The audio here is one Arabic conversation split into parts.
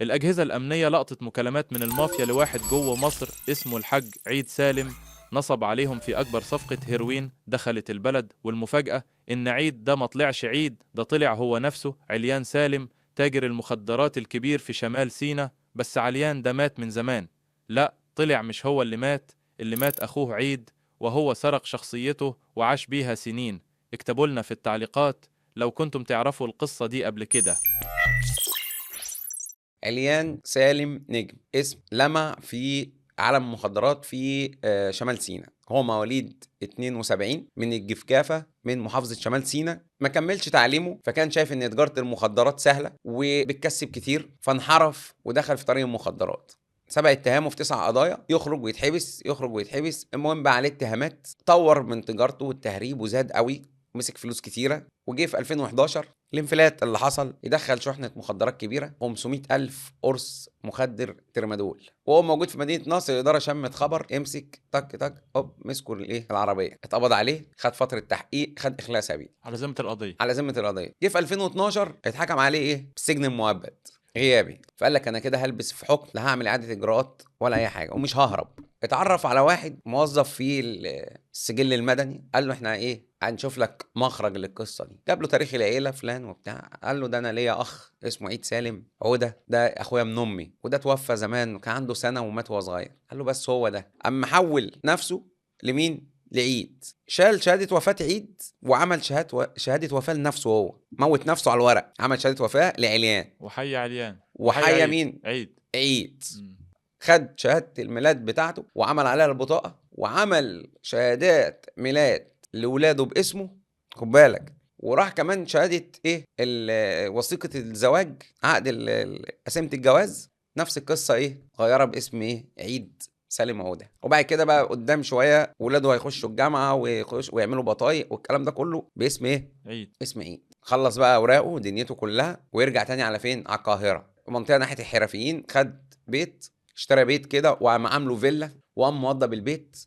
الأجهزة الأمنية لقطت مكالمات من المافيا لواحد جوه مصر اسمه الحاج عيد سالم، نصب عليهم في أكبر صفقة هيروين دخلت البلد. والمفاجأة إن عيد ده ما طلعش عيد، ده طلع هو نفسه عليان سالم، تاجر المخدرات الكبير في شمال سينا. بس عليان ده مات من زمان. لا، طلع مش هو اللي مات، اللي مات أخوه عيد، وهو سرق شخصيته وعاش بيها سنين. اكتبوا لنا في التعليقات لو كنتم تعرفوا القصة دي قبل كده. عليان سالم نجم اسم لمع في عالم المخدرات في شمال سيناء. هو مواليد 72 من الجفكافة من محافظة شمال سيناء. ما كملش تعليمه، فكان شايف ان تجارة المخدرات سهلة وبتكسب كتير، فانحرف ودخل في طريق المخدرات. سبق اتهامه في 9 قضايا، يخرج ويتحبس يخرج ويتحبس. المهم بقى عليه اتهامات، طور من تجارته والتهريب وزاد قوي، مسك فلوس كتيرة. وجه في 2011 الانفلات اللي حصل، يدخل شحنة مخدرات كبيرة 500 ألف قرص مخدر ترمادول. وهو موجود في مدينة نصر، الإدارة شمت خبر، امسك تك تك هوب، مسكوا العربية، اتقبض عليه، خد فترة تحقيق، خد إخلاء سبيل على ذمة القضية. على ذمة القضية. جه في 2012 اتحكم عليه بالسجن المؤبد غيابي. فقال لك انا كده هلبس في حكم، لا هعمل اعاده اجراءات ولا اي حاجه ومش ههرب. اتعرف على واحد موظف في السجل المدني، قال له احنا هنشوف لك مخرج للقصه دي. جاب له تاريخ العيله فلان وبتاع، قال له ده انا ليا اخ اسمه عيد سالم، هو ده اخويا من امي، وده توفى زمان وكان عنده سنه ومات وهو صغير. قال له بس هو ده. اما حول نفسه لمين؟ لعيد. شال شهاده وفاه عيد وعمل شهاده وفاه لنفسه، هو موت نفسه على الورق، عمل شهاده وفاه لعليان. وحي عليان وحي وحيا عيد مين؟ عيد. عيد. مم. خد شهادة الميلاد بتاعته وعمل عليها البطاقة، وعمل شهادات ميلاد لولاده باسمه، خد بالك. وراح كمان شهادة وثيقة الزواج، عقد قسيمة الجواز، نفس القصة غيرها باسم عيد سالم عودة. وبعد كده بقى قدام شوية ولاده هيخشوا الجامعة ويعملوا بطايق والكلام ده كله باسم عيد. اسم عيد. خلص بقى اوراقه ودنيته كلها ويرجع تاني على فين؟ على القاهره، منطقه ناحيه الحرفيين. خد بيت، اشترى بيت كده وقام عامله فيلا، وقام موضب البيت.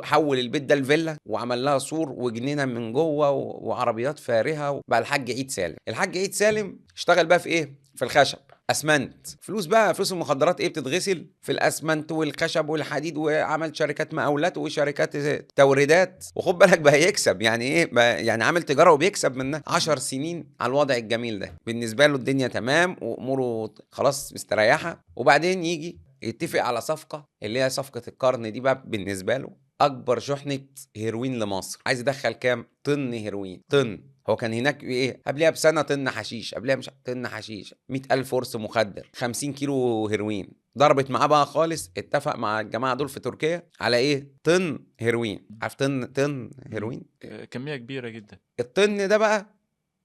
حول البيت ده الفيلا وعمل لها سور وجنينه من جوه وعربيات فارهه. بقى الحاج عيد سالم. الحاج عيد سالم اشتغل بقى في في الخشب، اسمنت. فلوس بقى، فلوس المخدرات بتتغسل في الاسمنت والخشب والحديد. وعمل شركات مقاولات وشركات توريدات. وخد بالك بقى يكسب، يعني بقى يعني عامل تجاره وبيكسب منها 10 سنين على الوضع الجميل ده. بالنسبه له الدنيا تمام واموره خلاص مستريحه. وبعدين يجي يتفق على صفقه، اللي هي صفقه القرن دي بقى بالنسبه له اكبر شحنه هيروين لمصر. عايز يدخل كام طن هيروين؟ طن. هو كان هناك قبلها بسنه طن حشيش، قبلها مش طن حشيش 100,000 قرص مخدر، 50 كيلو هيروين. ضربت معاه بقى خالص، اتفق مع الجماعه دول في تركيا على طن هيروين. عارف طن هيروين؟ كمية كبيرة جدا. الطن ده بقى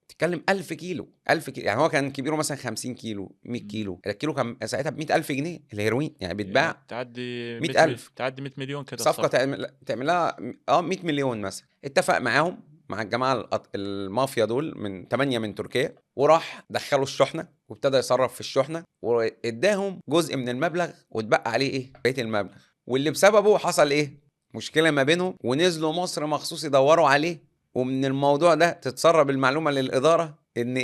تتكلم 1000 كيلو، 1000 كيلو. يعني هو كان كبيره مثلا 50 كيلو، 100 كيلو. الكيلو كان ساعتها ب 100,000 جنيه الهيروين، يعني بيتباع تعدي 100,000. تعدي 100 مليون كده صفقه الصفقة. تعمل لها 100 مليون مثلا. اتفق معاهم، مع الجماعه المافيا دول من 8 من تركيا، وراح دخلوا الشحنه وابتدى يصرف في الشحنه، واداهم جزء من المبلغ واتبقى عليه بقيه المبلغ. واللي بسببه حصل مشكله ما بينهم، ونزلوا مصر مخصوص يدوروا عليه. ومن الموضوع ده تتسرب المعلومه للاداره ان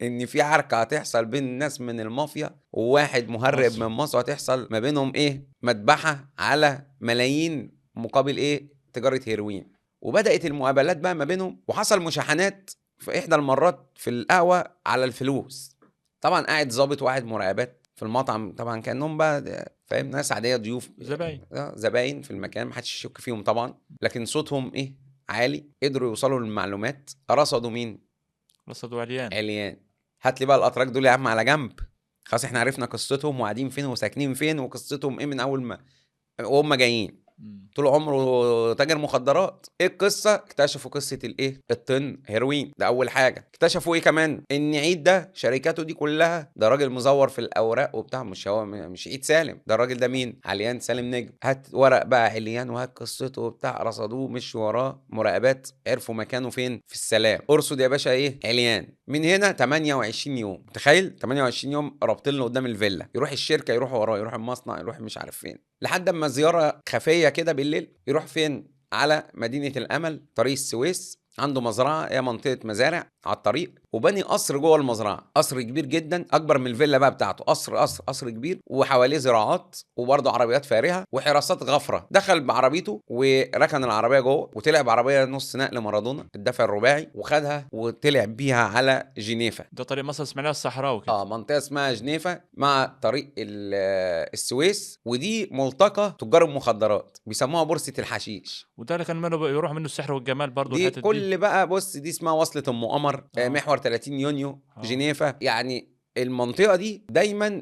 ان في عركه هتحصل بين الناس من المافيا وواحد مهرب من مصر، هتحصل ما بينهم مذبحه على ملايين مقابل تجاره هيروين. وبدات المقابلات بقى ما بينهم، وحصل مشاحنات في احدى المرات في القهوه على الفلوس. طبعا قاعد ظابط واحد مراقبات في المطعم، طبعا كانهم بقى فاهم ناس عاديه، ضيوف زباين. زباين في المكان، ما حدش يشك فيهم طبعا. لكن صوتهم عالي، قدروا يوصلوا للمعلومات. رصدوا مين؟ رصدوا عليان. عليان. هات لي بقى الاتراك دول يا عم على جنب. خلاص احنا عرفنا قصتهم وقاعدين فين وساكنين فين وقصتهم من اول ما وهم جايين. طول عمره تاجر مخدرات. القصه؟ اكتشفوا قصه الطن هيروين ده اول حاجه. اكتشفوا كمان؟ ان عيد ده شركاته دي كلها ده راجل مزور في الاوراق وبتاع. مش هو مش عيد سالم ده، الراجل ده مين؟ عليان سالم نجم. هات ورق بقى عليان وهات قصته وبتاع. رصدوه، مشوا وراه مراقبات، عرفوا مكانه فين؟ في السلام. ارصد يا باشا عليان. من هنا 28 يوم، تخيل 28 يوم رابطين له قدام الفيلا، يروح الشركه، يروح وراه، يروح المصنع، يروح مش عارف فين، لحد اما زياره خفيه كده بالليل يروح فين؟ على مدينه الامل، طريق السويس. عنده مزرعه، منطقه مزارع على الطريق. وبني قصر جوه المزرعه، قصر كبير جدا اكبر من الفيلا بقى بتاعته، قصر كبير وحواليه زراعات وبرضه عربيات فارهه وحراسات غفره. دخل بعربيته وركن العربيه جوه وطلع بعربيه نص نقل مارادونا الدفع الرباعي وخدها وطلع بيها على جنيفا. ده طريق مصر اسماعيليه الصحراوي كده. منطقه اسمها جنيفا مع طريق السويس، ودي ملتقى تجار المخدرات بيسموها بورصه الحشيش. وده اللي كان منه بيروح منه السحر والجمال برضه دي الحتت دي. كل بقى بص دي اسمها وصلة ام قمر، محور 30 يونيو، جنيفا. يعني المنطقة دي دايما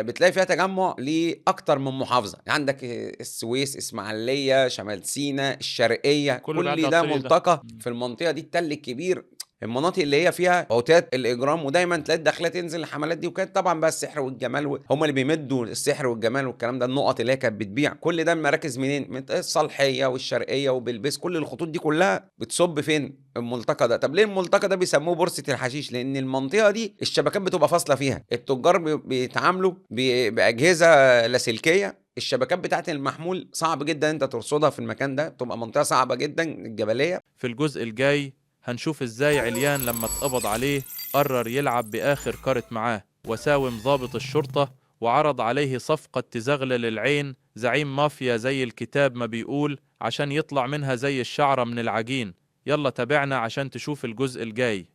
بتلاقي فيها تجمع لأكتر من محافظة، عندك السويس، اسماعيلية، شمال سيناء، الشرقية، كله بيعدي كل على ده الطريق ده. ملتقى في المنطقة دي. التل الكبير، المناطق اللي هي فيها عتاد الاجرام، ودايما تلاقي الداخليه تنزل الحملات دي. وكانت طبعا بقى السحر والجمال هم اللي بيمدوا السحر والجمال والكلام ده. النقط اللي هي كانت بتبيع كل ده مراكز منين؟ من الصالحيه والشرقيه وبلبس، كل الخطوط دي كلها بتصب فين؟ الملتقى ده. طب ليه الملتقى ده بيسموه بورصه الحشيش؟ لان المنطقه دي الشبكات بتبقى فاصله فيها، التجار بيتعاملوا باجهزه لاسلكيه. الشبكات بتاعت المحمول صعب جدا انت ترصدها في المكان ده، بتبقى منطقه صعبه جدا الجبليه. في الجزء الجاي هنشوف ازاي عليان لما اتقبض عليه قرر يلعب بآخر كارت معاه وساوم ضابط الشرطة وعرض عليه صفقة تزغلل العين زعيم مافيا زي الكتاب ما بيقول عشان يطلع منها زي الشعرة من العجين. يلا تابعنا عشان تشوف الجزء الجاي.